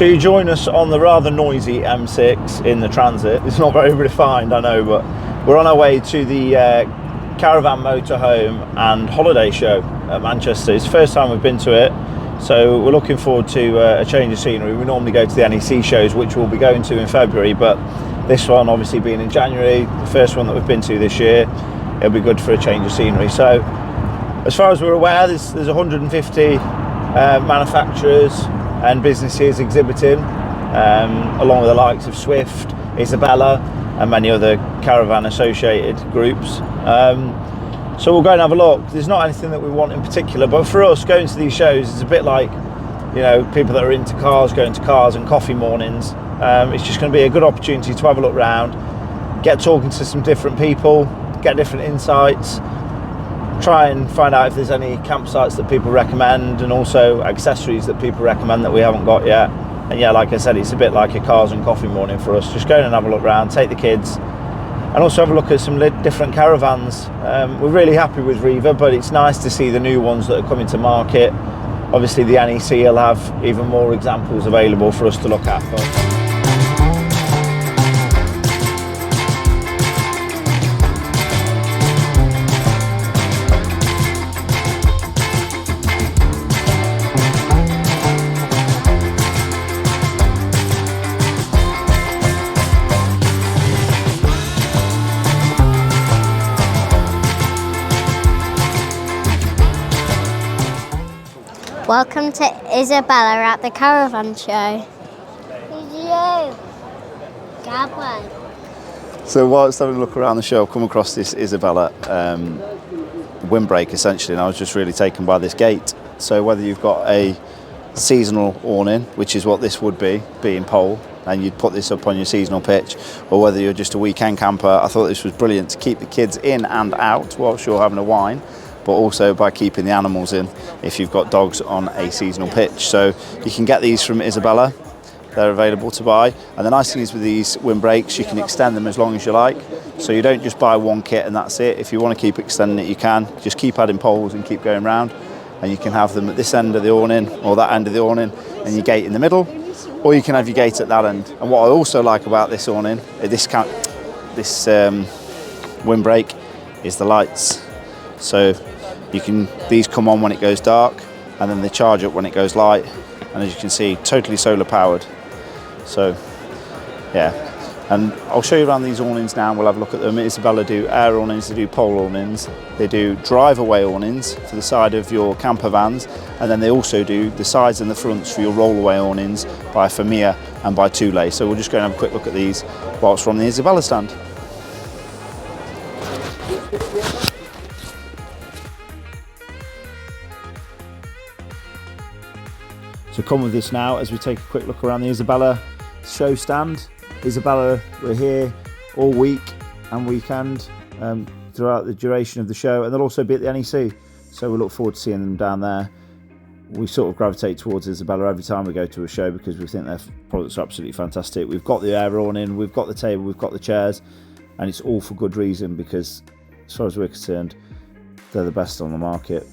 So you join us on the rather noisy M6 in the transit. It's not very refined, I know, but we're on our way to the Caravan Motorhome and Holiday Show at Manchester. It's the first time we've been to it, so we're looking forward to a change of scenery. We normally go to the NEC shows, which we'll be going to in February, but this one obviously being in January, the first one that we've been to this year, it'll be good for a change of scenery. So as far as we're aware, there's 150 manufacturers and businesses exhibiting, along with the likes of Swift, Isabella and many other caravan associated groups. So we'll go and have a look. There's not anything that we want in particular, but for us, going to these shows is a bit like, you know, people that are into cars going to cars and coffee mornings. It's just going to be a good opportunity to have a look around, get talking to some different people, get different insights, try and find out if there's any campsites that people recommend, and also accessories that people recommend that we haven't got yet. And yeah, like I said, it's a bit like a cars and coffee morning for us. Just go in and have a look around, take the kids, and also have a look at some different caravans. We're really happy with Riva, but it's nice to see the new ones that are coming to market. Obviously the NEC will have even more examples available for us to look at. Welcome to Isabella at the Caravan Show. Who's you? Caravan. So whilst having a look around the show, I've come across this Isabella windbreak essentially, and I was just really taken by this gate. So whether you've got a seasonal awning, which is what this would be, being pole, and you'd put this up on your seasonal pitch, or whether you're just a weekend camper, I thought this was brilliant to keep the kids in and out whilst you're having a wine, but also by keeping the animals in if you've got dogs on a seasonal pitch. So you can get these from Isabella, they're available to buy. And the nice thing is with these windbreaks, you can extend them as long as you like. So you don't just buy one kit and that's it. If you want to keep extending it, you can. Just keep adding poles and keep going round. And you can have them at this end of the awning or that end of the awning and your gate in the middle, or you can have your gate at that end. And what I also like about this awning, this windbreak, is the lights. So these come on when it goes dark, and then they charge up when it goes light, and as you can see, totally solar powered. So yeah, and I'll show you around these awnings now. We'll have a look at them. Isabella do air awnings, they do pole awnings, they do drive away awnings for the side of your camper vans, and then they also do the sides and the fronts for your roll away awnings by Familia and by Thule. So we'll just go and have a quick look at these whilst we're on the Isabella stand. So come with us now as we take a quick look around the Isabella show stand. Isabella, we're here all week and weekend throughout the duration of the show, and they'll also be at the NEC. So we look forward to seeing them down there. We sort of gravitate towards Isabella every time we go to a show because we think their products are absolutely fantastic. We've got the air awning, we've got the table, we've got the chairs, and it's all for good reason because as far as we're concerned, they're the best on the market.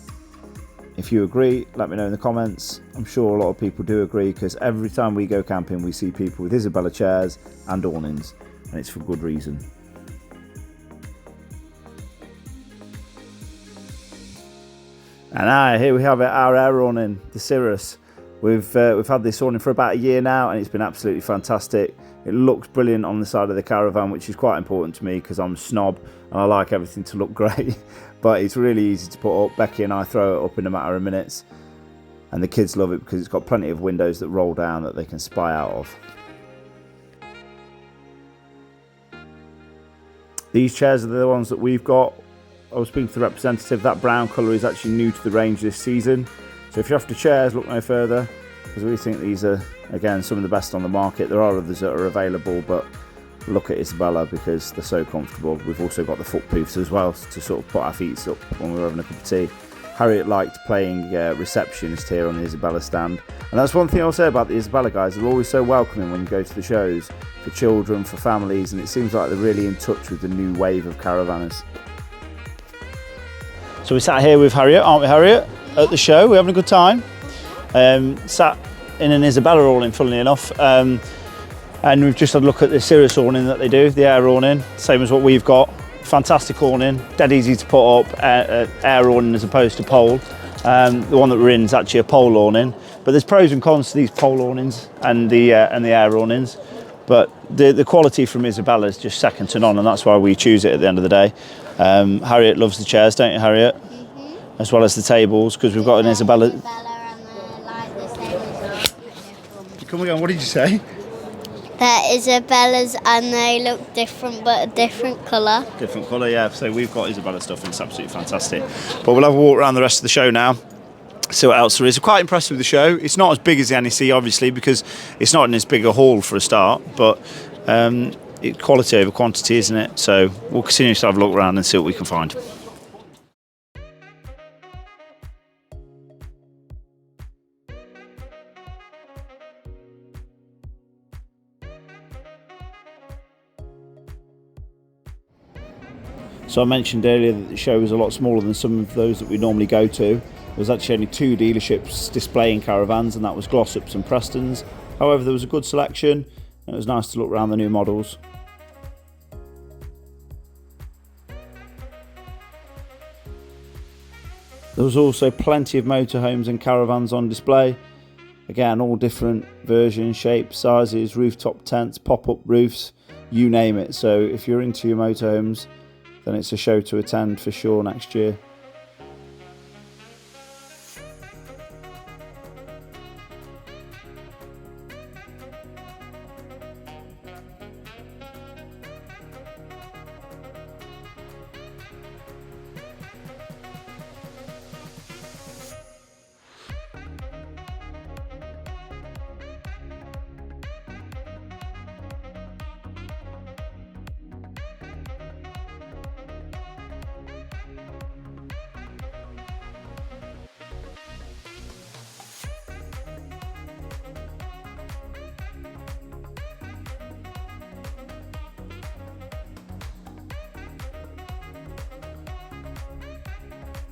If you agree, let me know in the comments. I'm sure a lot of people do agree because every time we go camping we see people with Isabella chairs and awnings, and it's for good reason. And here we have it, our air awning, the Cirrus. We've had this awning for about a year now and it's been absolutely fantastic. It looks brilliant on the side of the Caravan, which is quite important to me because I'm a snob and I like everything to look great. But it's really easy to put up. Becky and I throw it up in a matter of minutes, and the kids love it because it's got plenty of windows that roll down that they can spy out of. These chairs are the ones that we've got. I was speaking to the representative, that brown colour is actually new to the range this season. So if you're after chairs, look no further, because we think these are, again, some of the best on the market. There are others that are available, but look at Isabella because they're so comfortable. We've also got the footproofs as well to sort of put our feet up when we're having a cup of tea. Harriet liked playing receptionist here on the Isabella stand, and that's one thing I'll say about the Isabella guys. They're always so welcoming when you go to the shows, for children, for families, and it seems like they're really in touch with the new wave of caravanners. So we sat here with Harriet, aren't we, Harriet, at the show? We're having a good time. Sat in an Isabella awning, funnily enough. And we've just had a look at the Cirrus awning that they do, the air awning, same as what we've got. Fantastic awning, dead easy to put up, air awning as opposed to pole. The one that we're in is actually a pole awning, but there's pros and cons to these pole awnings and the air awnings. But the quality from Isabella is just second to none, and that's why we choose it at the end of the day. Harriet loves the chairs, don't you, Harriet? Mm-hmm. As well as the tables, because we've got an Isabella. Come again, what did you say? They're Isabella's and they look different, but a different colour. Different colour, yeah. So we've got Isabella stuff and it's absolutely fantastic. But we'll have a walk around the rest of the show now, see what else there is. I'm quite impressed with the show. It's not as big as the NEC, obviously, because it's not in as big a hall for a start, but quality over quantity, isn't it? So we'll continue to have a look around and see what we can find. So I mentioned earlier that the show was a lot smaller than some of those that we normally go to. There was actually only 2 dealerships displaying caravans, and that was Glossops and Preston's. However, there was a good selection, and it was nice to look around the new models. There was also plenty of motorhomes and caravans on display. Again, all different versions, shapes, sizes, rooftop tents, pop-up roofs, you name it. So if you're into your motorhomes, then it's a show to attend for sure next year.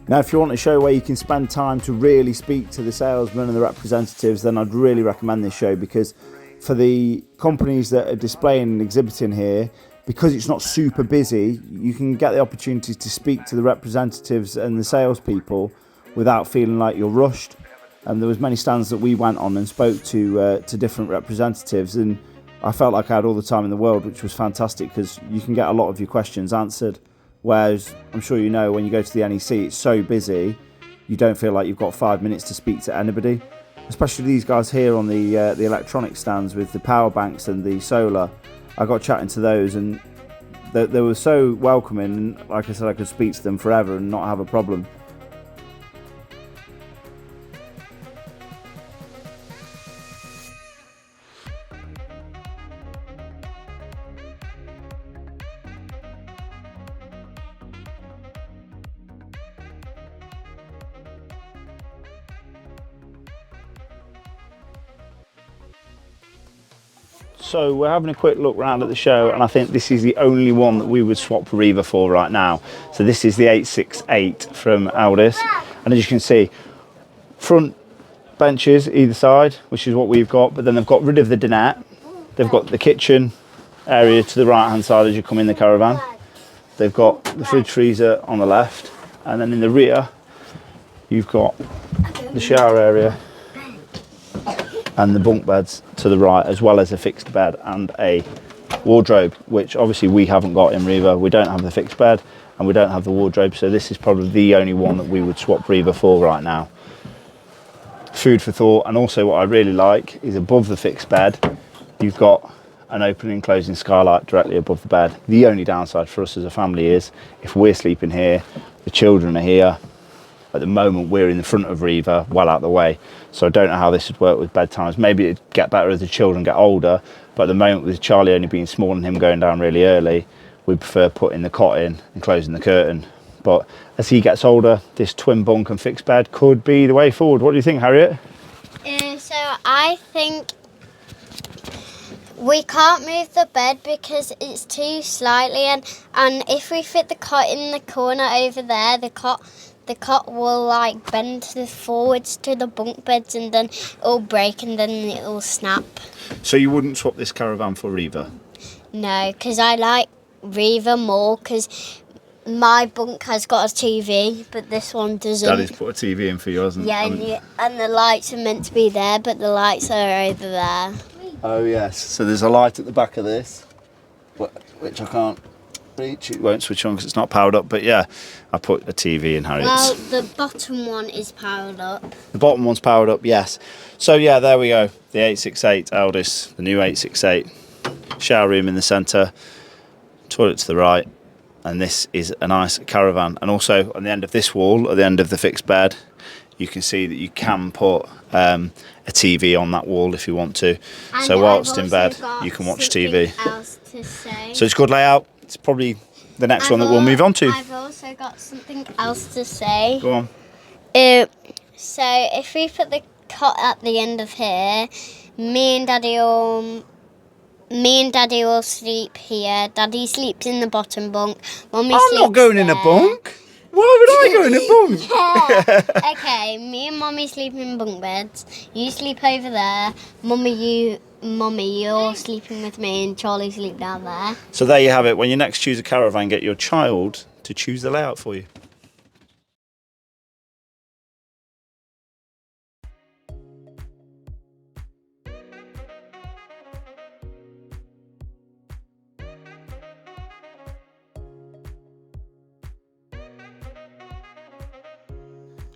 Now, if you want a show where you can spend time to really speak to the salesmen and the representatives, then I'd really recommend this show, because for the companies that are displaying and exhibiting here, because it's not super busy, you can get the opportunity to speak to the representatives and the salespeople without feeling like you're rushed. And there was many stands that we went on and spoke to different representatives, and I felt like I had all the time in the world, which was fantastic, because you can get a lot of your questions answered. Whereas, I'm sure you know, when you go to the NEC, it's so busy, you don't feel like you've got 5 minutes to speak to anybody. Especially these guys here on the electronic stands with the power banks and the solar. I got chatting to those, and they were so welcoming, and like I said, I could speak to them forever and not have a problem. So we're having a quick look round at the show, and I think this is the only one that we would swap Riva for right now. So this is the 868 from Aldis, and as you can see, front benches either side, which is what we've got, but then they've got rid of the dinette. They've got the kitchen area to the right hand side as you come in the Caravan. They've got the fridge freezer on the left, and then in the rear you've got the shower area and the bunk beds to the right, as well as a fixed bed and a wardrobe, which obviously we haven't got in Riva. We don't have the fixed bed and we don't have the wardrobe, so this is probably the only one that we would swap Riva for right now. Food for thought. And also what I really like is above the fixed bed, you've got an opening and closing skylight directly above the bed. The only downside for us as a family is if we're sleeping here, the children are here. At the moment, we're in the front of Riva, well out the way. So I don't know how this would work with bedtimes. Maybe it'd get better as the children get older. But at the moment, with Charlie only being small and him going down really early, we prefer putting the cot in and closing the curtain. But as he gets older, this twin bunk and fixed bed could be the way forward. What do you think, Harriet? So I think we can't move the bed because it's too slightly, and if we fit the cot in the corner over there, the cot the cot will like bend forwards to the bunk beds, and then it'll break and then it'll snap. So you wouldn't swap this Caravan for Riva? No, because I like Riva more because my bunk has got a TV, but this one doesn't. Daddy's put a TV in for you, hasn't he? Yeah, and the lights are meant to be there, but the lights are over there. Oh yes, so there's a light at the back of this, which I can't reach. It won't switch on because it's not powered up, but yeah, I put a TV in Harriet's. Well, the bottom one is powered up. The bottom one's powered up, yes. So yeah, there we go, the 868 Aldis, the new 868. Shower room in the centre, toilet to the right, and this is a nice Caravan. And also on the end of this wall, at the end of the fixed bed, you can see that you can put a TV on that wall if you want to. And so whilst I've in bed, also got you can watch something TV. else to say. So it's good layout. It's probably the next one that we'll move on to. I've also got something else to say. Go on. So if we put the cot at the end of here, me and Daddy will sleep here. Daddy sleeps in the bottom bunk. Mummy I'm sleeps not going in a there. bunk. Why would I go in a bunk? Yeah. Okay, me and Mummy sleep in bunk beds. You sleep over there. Mummy, you're sleeping with me, and Charlie sleep down there. So there you have it. When you next choose a Caravan, get your child to choose the layout for you.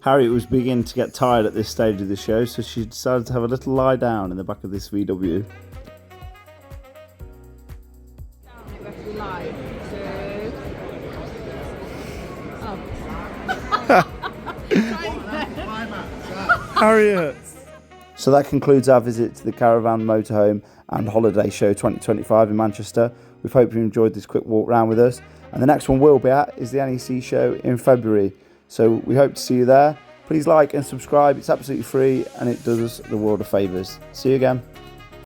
Harriet was beginning to get tired at this stage of the show, so she decided to have a little lie down in the back of this VW. Harriet! So that concludes our visit to the Caravan, Motorhome and Holiday Show 2025 in Manchester. We hope you enjoyed this quick walk round with us. And the next one we'll be at is the NEC show in February. So we hope to see you there. Please like and subscribe. It's absolutely free and it does us the world of favours. See you again.